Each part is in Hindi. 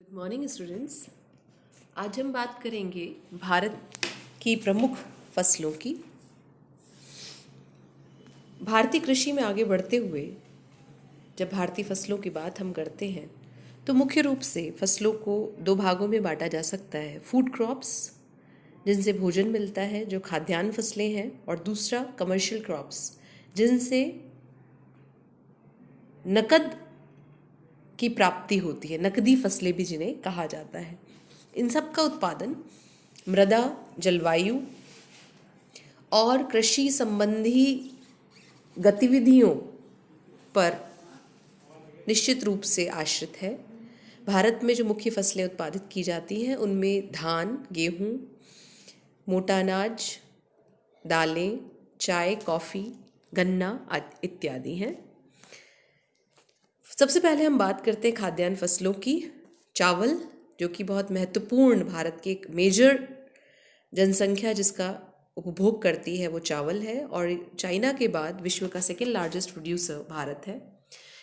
Good morning students. आज हम बात करेंगे भारत की प्रमुख फसलों की। भारतीय कृषि में आगे बढ़ते हुए जब भारतीय फसलों की बात हम करते हैं तो मुख्य रूप से फसलों को दो भागों में बांटा जा सकता है। फूड क्रॉप्स, जिनसे भोजन मिलता है, जो खाद्यान्न फसलें हैं, और दूसरा कमर्शियल क्रॉप्स, जिनसे नकद की प्राप्ति होती है, नकदी फसलें भी जिन्हें कहा जाता है। इन सब का उत्पादन मृदा, जलवायु और कृषि संबंधी गतिविधियों पर निश्चित रूप से आश्रित है। भारत में जो मुख्य फसलें उत्पादित की जाती हैं उनमें धान, गेहूँ, मोटा अनाज, दालें, चाय, कॉफ़ी, गन्ना इत्यादि हैं। सबसे पहले हम बात करते हैं खाद्यान्न फसलों की। चावल, जो कि बहुत महत्वपूर्ण, भारत की एक मेजर जनसंख्या जिसका उपभोग करती है वो चावल है, और चाइना के बाद विश्व का सेकेंड लार्जेस्ट प्रोड्यूसर भारत है।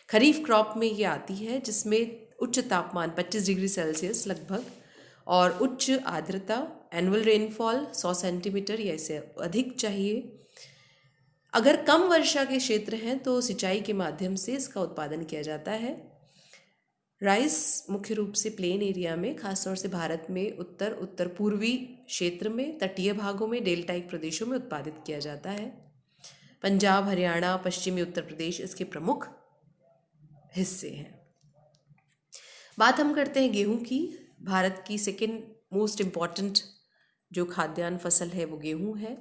खरीफ क्रॉप में ये आती है जिसमें उच्च तापमान 25 डिग्री सेल्सियस लगभग और उच्च आर्द्रता, एनुअल रेनफॉल 100 सेंटीमीटर या इससे अधिक चाहिए। अगर कम वर्षा के क्षेत्र हैं तो सिंचाई के माध्यम से इसका उत्पादन किया जाता है। राइस मुख्य रूप से प्लेन एरिया में, खासतौर से भारत में उत्तर पूर्वी क्षेत्र में, तटीय भागों में, डेल्टाइक प्रदेशों में उत्पादित किया जाता है। पंजाब, हरियाणा, पश्चिमी उत्तर प्रदेश इसके प्रमुख हिस्से हैं। बात हम करते हैं गेहूं की। भारत की सेकेंड मोस्ट इम्पॉर्टेंट जो खाद्यान्न फसल है वो गेहूं है,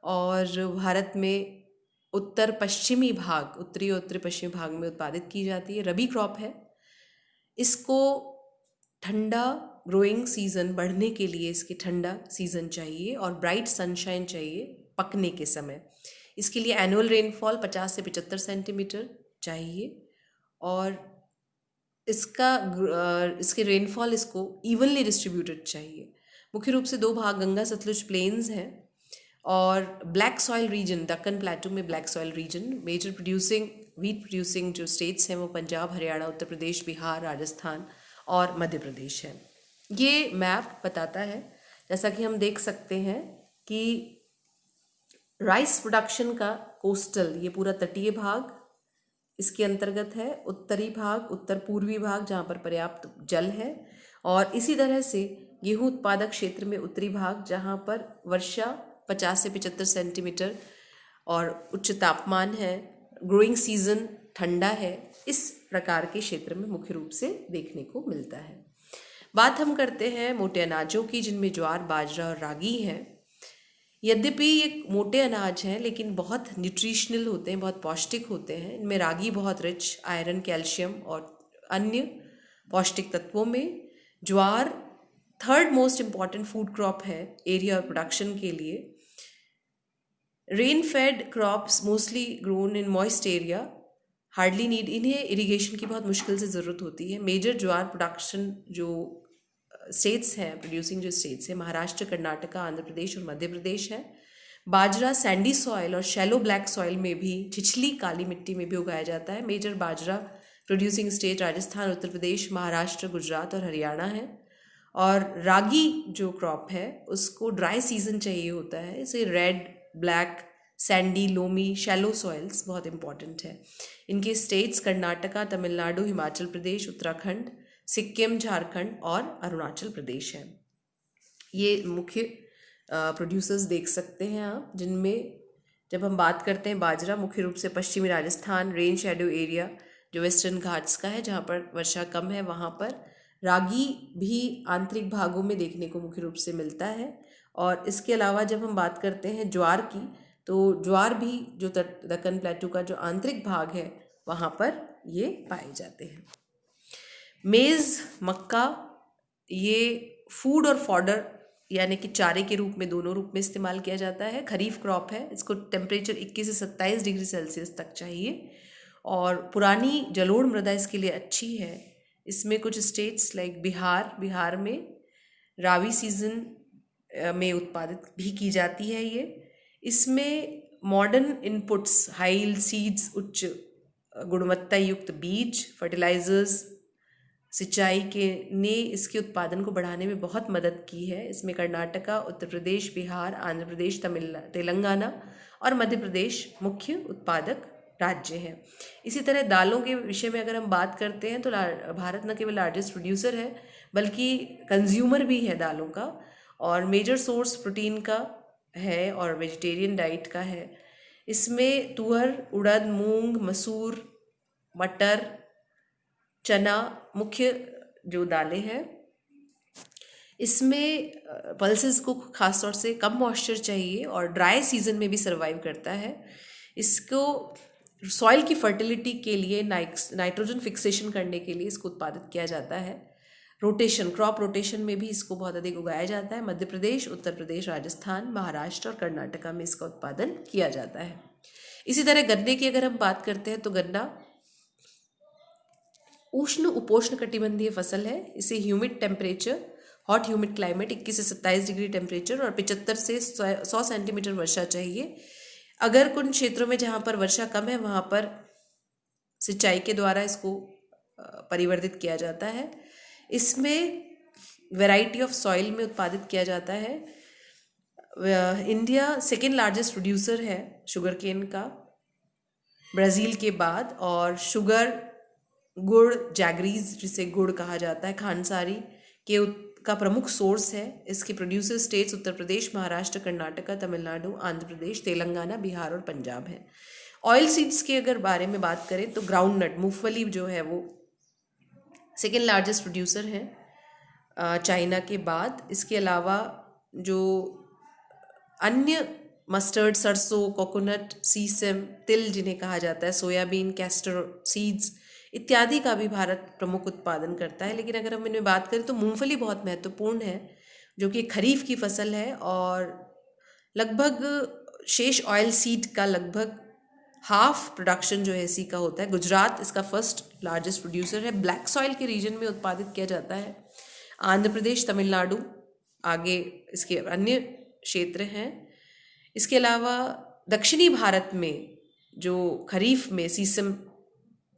और भारत में उत्तरी और उत्तरी पश्चिमी भाग में उत्पादित की जाती है। रबी क्रॉप है। इसको ठंडा ग्रोइंग सीज़न बढ़ने के लिए इसके ठंडा सीज़न चाहिए और ब्राइट सनशाइन चाहिए पकने के समय। इसके लिए एनुअल रेनफॉल 50 से 75 सेंटीमीटर चाहिए, और इसके रेनफॉल इसको इवनली डिस्ट्रीब्यूटेड चाहिए। मुख्य रूप से दो भाग गंगा सतलुज प्लेन्स हैं, और black soil region, Deccan plateau में black soil region, major wheat producing जो स्टेट्स हैं वो पंजाब, हरियाणा, उत्तर प्रदेश, बिहार, राजस्थान और मध्य प्रदेश है। ये मैप बताता है, जैसा कि हम देख सकते हैं कि राइस प्रोडक्शन का कोस्टल, ये पूरा तटीय भाग इसके अंतर्गत है, उत्तरी भाग, उत्तर पूर्वी भाग जहाँ पर पर्याप्त जल है, और इसी तरह से गेहूं उत्पादक क्षेत्र में उत्तरी भाग जहाँ पर वर्षा 50 से 75 सेंटीमीटर और उच्च तापमान है, ग्रोइंग सीजन ठंडा है। इस प्रकार के क्षेत्र में मुख्य रूप से देखने को मिलता है। बात हम करते हैं मोटे अनाजों की, जिनमें ज्वार, बाजरा और रागी है। यद्यपि ये मोटे अनाज हैं लेकिन बहुत न्यूट्रिशनल होते हैं, बहुत पौष्टिक होते हैं। इनमें रागी बहुत रिच आयरन, कैल्शियम और अन्य पौष्टिक तत्वों में। Jowar third most important food crop है एरिया और प्रोडक्शन के लिए। Rain fed crops mostly grown in moist area, hardly need, इन्हें इरिगेशन की बहुत मुश्किल से ज़रूरत होती है। मेजर ज्वार प्रोडक्शन जो स्टेट्स हैं, प्रोड्यूसिंग जो स्टेट्स हैं, महाराष्ट्र, कर्नाटका, आंध्र प्रदेश और मध्य प्रदेश है। बाजरा सैंडी सॉइल और शैलो ब्लैक सॉइल में भी, छिछली काली मिट्टी में भी उगाया जाता है। मेजर बाजरा प्रोड्यूसिंग स्टेट राजस्थान, उत्तर प्रदेश, महाराष्ट्र, गुजरात और हरियाणा है। और रागी जो क्रॉप है उसको ड्राई सीजन चाहिए होता है। इसे red, black, Sandy, loamy, shallow soils बहुत इंपॉर्टेंट है। इनके स्टेट्स कर्नाटका, तमिलनाडु, हिमाचल प्रदेश, उत्तराखंड, सिक्किम, झारखंड और अरुणाचल प्रदेश है। ये मुख्य प्रोड्यूसर्स देख सकते हैं आप, जिनमें जब हम बात करते हैं बाजरा, मुख्य रूप से पश्चिमी राजस्थान, रेन शेडो एरिया जो वेस्टर्न घाट्स का है, जहाँ पर वर्षा कम है, वहाँ पर। रागी भी आंतरिक भागों में देखने को मुख्य रूप से मिलता है। और इसके अलावा जब हम बात करते हैं ज्वार की, तो ज्वार भी जो दक्कन प्लेटू का जो आंतरिक भाग है वहाँ पर ये पाए जाते हैं। मेज़, मक्का, ये फूड और फॉडर यानी कि चारे के रूप में, दोनों रूप में इस्तेमाल किया जाता है। खरीफ क्रॉप है, इसको टेम्परेचर 21 से 27 डिग्री सेल्सियस तक चाहिए, और पुरानी जलोढ़ मृदा इसके लिए अच्छी है। इसमें कुछ स्टेट्स लाइक बिहार में रावी सीजन में उत्पादित भी की जाती है ये। इसमें मॉडर्न इनपुट्स, हाई सीड्स, उच्च गुणवत्ता युक्त बीज, फर्टिलाइजर्स, सिंचाई के ने इसके उत्पादन को बढ़ाने में बहुत मदद की है। इसमें कर्नाटका, उत्तर प्रदेश, बिहार, आंध्र प्रदेश, तेलंगाना और मध्य प्रदेश मुख्य उत्पादक राज्य हैं। इसी तरह दालों के विषय में अगर हम बात करते हैं तो भारत न केवल लार्जेस्ट प्रोड्यूसर है बल्कि कंज्यूमर भी है दालों का, और मेजर सोर्स प्रोटीन का है और वेजिटेरियन डाइट का है। इसमें तुअर, उड़द, मूंग, मसूर, मटर, चना मुख्य जो दालें हैं। इसमें पल्सेस को खास तौर से कम मॉइस्चर चाहिए और ड्राई सीजन में भी सर्वाइव करता है। इसको सॉइल की फर्टिलिटी के लिए नाइट्रोजन फिक्सेशन करने के लिए इसको उत्पादित किया जाता है। रोटेशन, क्रॉप रोटेशन में भी इसको बहुत अधिक उगाया जाता है। मध्य प्रदेश, उत्तर प्रदेश, राजस्थान, महाराष्ट्र और कर्नाटका में इसका उत्पादन किया जाता है। इसी तरह गन्ने की अगर हम बात करते हैं तो गन्ना उष्ण उपोष्ण कटिबंधीय फसल है। इसे humid temperature, hot humid climate 21 से 27 डिग्री टेम्परेचर और 75 से 100 सेंटीमीटर वर्षा चाहिए। अगर कुछ क्षेत्रों में जहाँ पर वर्षा कम है वहाँ पर सिंचाई के द्वारा इसको परिवर्धित किया जाता है। इसमें वैरायटी ऑफ सॉइल में उत्पादित किया जाता है। इंडिया सेकेंड लार्जेस्ट प्रोड्यूसर है शुगर केन का ब्राज़ील के बाद, और शुगर, गुड़, जैगरीज जिसे गुड़ कहा जाता है, खानसारी का प्रमुख सोर्स है। इसके प्रोड्यूसर स्टेट्स उत्तर प्रदेश, महाराष्ट्र, कर्नाटका, तमिलनाडु, आंध्र प्रदेश, तेलंगाना, बिहार और पंजाब है। ऑयल सीड्स के अगर बारे में बात करें तो ग्राउंड नट, मूंगफली जो है वो सेकेंड लार्जेस्ट प्रोड्यूसर है चाइना के बाद। इसके अलावा जो अन्य मस्टर्ड, सरसों, कोकोनट, सीसम, तिल जिन्हें कहा जाता है, सोयाबीन, कैस्टर सीड्स इत्यादि का भी भारत प्रमुख उत्पादन करता है। लेकिन अगर हम इनमें बात करें तो मूंगफली बहुत महत्वपूर्ण है, जो कि खरीफ की फसल है और लगभग शेष ऑयल सीड का लगभग हाफ प्रोडक्शन जो है इसी का होता है। गुजरात इसका फर्स्ट लार्जेस्ट प्रोड्यूसर है। ब्लैक सॉइल के रीजन में उत्पादित किया जाता है। आंध्र प्रदेश, तमिलनाडु, आगे इसके अन्य क्षेत्र हैं। इसके अलावा दक्षिणी भारत में जो खरीफ में सीसम,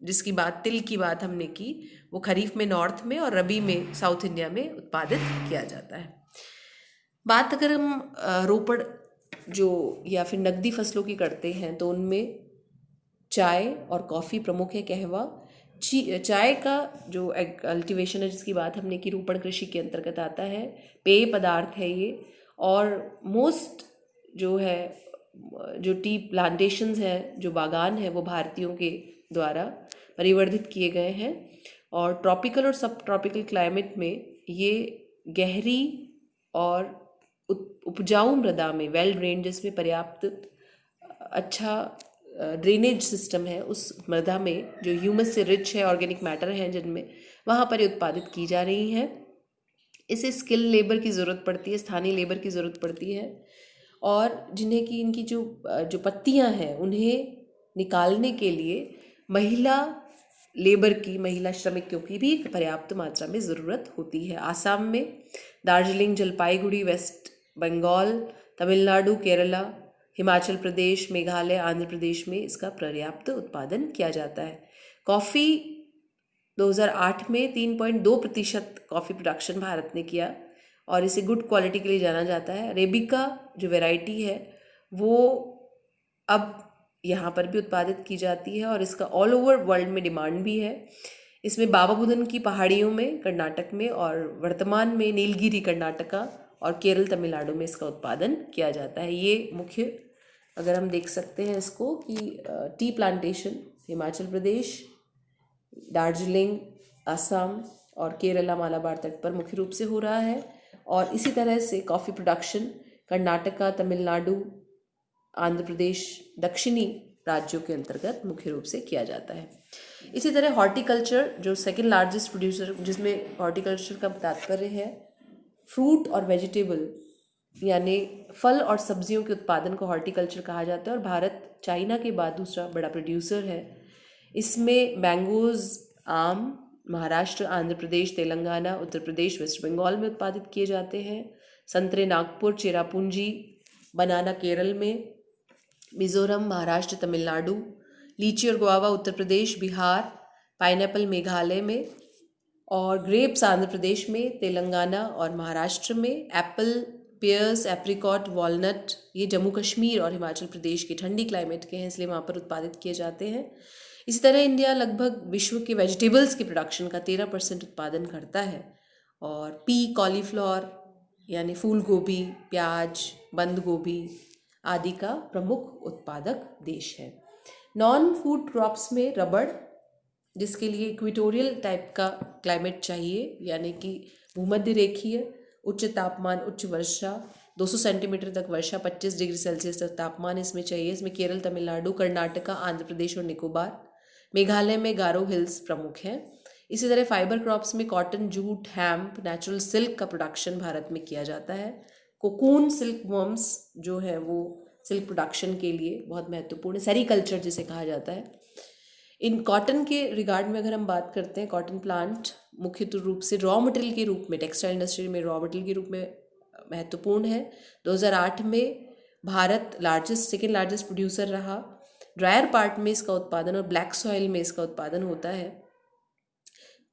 जिसकी बात, तिल की बात हमने की, वो खरीफ में नॉर्थ में और रबी में साउथ इंडिया में उत्पादित किया जाता है। बात अगर हम रोपड़ जो या फिर नकदी फसलों की करते हैं तो उनमें चाय और कॉफ़ी प्रमुख है। कहवा, चाय का जो कल्टीवेशन है जिसकी बात हमने की रोपड़ कृषि के अंतर्गत आता है। पेय पदार्थ है ये, और मोस्ट जो है जो टी प्लांटेशंस हैं, जो बागान है, वो भारतीयों के द्वारा परिवर्धित किए गए हैं। और ट्रॉपिकल और सब ट्रॉपिकल क्लाइमेट में ये गहरी और उपजाऊ मृदा में, वेल ड्रेन, जिसमें पर्याप्त अच्छा ड्रेनेज सिस्टम है, उस मृदा में जो ह्यूमस से रिच है, ऑर्गेनिक मैटर हैं जिनमें, वहाँ पर ये उत्पादित की जा रही हैं। इसे स्किल लेबर की ज़रूरत पड़ती है, स्थानीय लेबर की ज़रूरत पड़ती है, और जिन्हें कि इनकी जो पत्तियां हैं उन्हें निकालने के लिए महिला लेबर की, महिला श्रमिकों की भी पर्याप्त मात्रा में ज़रूरत होती है। आसाम में दार्जिलिंग, जलपाईगुड़ी, वेस्ट बंगाल, तमिलनाडु, केरला, हिमाचल प्रदेश, मेघालय, आंध्र प्रदेश में इसका पर्याप्त उत्पादन किया जाता है। कॉफ़ी 2008 में 3.2% कॉफ़ी प्रोडक्शन भारत ने किया और इसे गुड क्वालिटी के लिए जाना जाता है। अरेबिका जो वैरायटी है वो अब यहाँ पर भी उत्पादित की जाती है और इसका ऑल ओवर वर्ल्ड में डिमांड भी है। इसमें बाबा बुदन की पहाड़ियों में कर्नाटक में, और वर्तमान में नीलगिरी कर्नाटका और केरल तमिलनाडु में इसका उत्पादन किया जाता है। ये मुख्य अगर हम देख सकते हैं इसको कि टी प्लांटेशन हिमाचल प्रदेश, दार्जिलिंग, असम और केरला मालाबार तट पर मुख्य रूप से हो रहा है, और इसी तरह से कॉफ़ी प्रोडक्शन कर्नाटका, तमिलनाडु, आंध्र प्रदेश, दक्षिणी राज्यों के अंतर्गत मुख्य रूप से किया जाता है। इसी तरह हॉर्टिकल्चर जो सेकंड लार्जेस्ट प्रोड्यूसर, जिसमें हॉर्टिकल्चर का तात्पर्य है फ्रूट और वेजिटेबल यानी फल और सब्जियों के उत्पादन को हॉर्टिकल्चर कहा जाता है, और भारत चाइना के बाद दूसरा बड़ा प्रोड्यूसर है। इसमें मैंगोज़, आम महाराष्ट्र, आंध्र प्रदेश, तेलंगाना, उत्तर प्रदेश, वेस्ट बंगाल में उत्पादित किए जाते हैं। संतरे नागपुर, चेरापूंजी, बनाना केरल में, मिज़ोरम, महाराष्ट्र, तमिलनाडु, लीची और गुआवा उत्तर प्रदेश, बिहार, पाइनएप्पल मेघालय में, और ग्रेप्स आंध्र प्रदेश में, तेलंगाना और महाराष्ट्र में। एप्पल, पेयर्स, एप्रिकॉट, वॉलनट ये जम्मू कश्मीर और हिमाचल प्रदेश के ठंडी क्लाइमेट के हैं, इसलिए वहाँ पर उत्पादित किए जाते हैं। इसी तरह इंडिया लगभग विश्व के वेजिटेबल्स के प्रोडक्शन का 13% उत्पादन करता है। और पी, कॉलीफ्लावर यानी फूल गोभी, प्याज, बंद गोभी आदि का प्रमुख उत्पादक देश है। नॉन फूड क्रॉप्स में रबड़, जिसके लिए इक्वेटोरियल टाइप का क्लाइमेट चाहिए, यानी कि भूमध्य रेखीय, उच्च तापमान, उच्च वर्षा, 200 सेंटीमीटर तक वर्षा, 25 डिग्री सेल्सियस तक तापमान इसमें चाहिए। इसमें केरल, तमिलनाडु, कर्नाटका, आंध्र प्रदेश और निकोबार, मेघालय में गारो हिल्स प्रमुख हैं। इसी तरह फाइबर क्रॉप्स में cotton, jute, hemp, natural silk का प्रोडक्शन भारत में किया जाता है। कोकून, सिल्क वर्म्स जो है वो सिल्क प्रोडक्शन के लिए बहुत महत्वपूर्ण है, सेरीकल्चर जिसे कहा जाता है। इन कॉटन के रिगार्ड में अगर हम बात करते हैं, कॉटन प्लांट मुख्य रूप से रॉ मटेरियल के रूप में, टेक्सटाइल इंडस्ट्री में रॉ मटेरियल के रूप में महत्वपूर्ण है। 2008 में भारत सेकेंड लार्जेस्ट प्रोड्यूसर रहा। ड्रायर पार्ट में इसका उत्पादन और ब्लैक सॉइल में इसका उत्पादन होता है।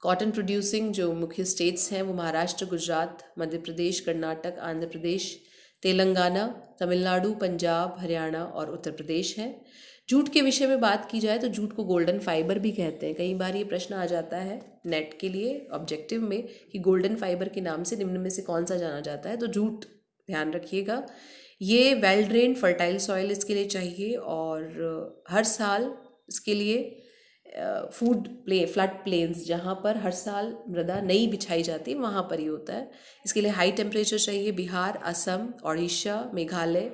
कॉटन प्रोड्यूसिंग जो मुख्य स्टेट्स हैं वो महाराष्ट्र, गुजरात, मध्य प्रदेश, कर्नाटक, आंध्र प्रदेश, तेलंगाना, तमिलनाडु, पंजाब, हरियाणा और उत्तर प्रदेश हैं। जूट के विषय में बात की जाए तो जूट को गोल्डन फाइबर भी कहते हैं। कई बार ये प्रश्न आ जाता है नेट के लिए ऑब्जेक्टिव में कि गोल्डन फाइबर के नाम से निम्न में से कौन सा जाना जाता है, तो जूट ध्यान रखिएगा। ये वेल ड्रेन्ड फर्टाइल सॉइल इसके लिए चाहिए और हर साल इसके लिए फ्लड प्लेन्स जहाँ पर हर साल मृदा नई बिछाई जाती है वहाँ पर ही होता है। इसके लिए हाई टेम्परेचर चाहिए। Bihar, Assam, Odisha, Meghalaya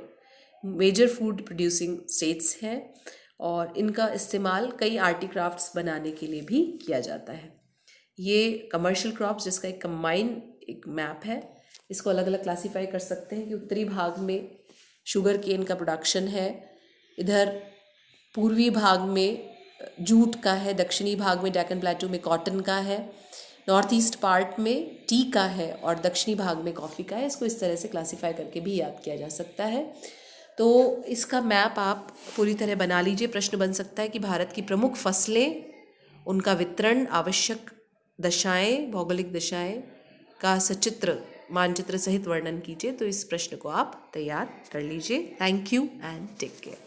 major food producing states हैं और इनका इस्तेमाल कई आर्टी क्राफ्ट्स बनाने के लिए भी किया जाता है। ये कमर्शियल क्रॉप्स जिसका एक कंबाइन एक मैप है, इसको अलग अलग क्लासीफाई कर सकते हैं कि उत्तरी भाग में शुगर केन का प्रोडक्शन है, इधर पूर्वी भाग में जूट का है, दक्षिणी भाग में डेक्कन प्लेटू में कॉटन का है, नॉर्थ ईस्ट पार्ट में टी का है और दक्षिणी भाग में कॉफ़ी का है। इसको इस तरह से क्लासीफाई करके भी याद किया जा सकता है। तो इसका मैप आप पूरी तरह बना लीजिए। प्रश्न बन सकता है कि भारत की प्रमुख फसलें, उनका वितरण, आवश्यक दशाएं, भौगोलिक दशाएं का सचित्र मानचित्र सहित वर्णन कीजिए। तो इस प्रश्न को आप तैयार कर लीजिए। Thank you and take care.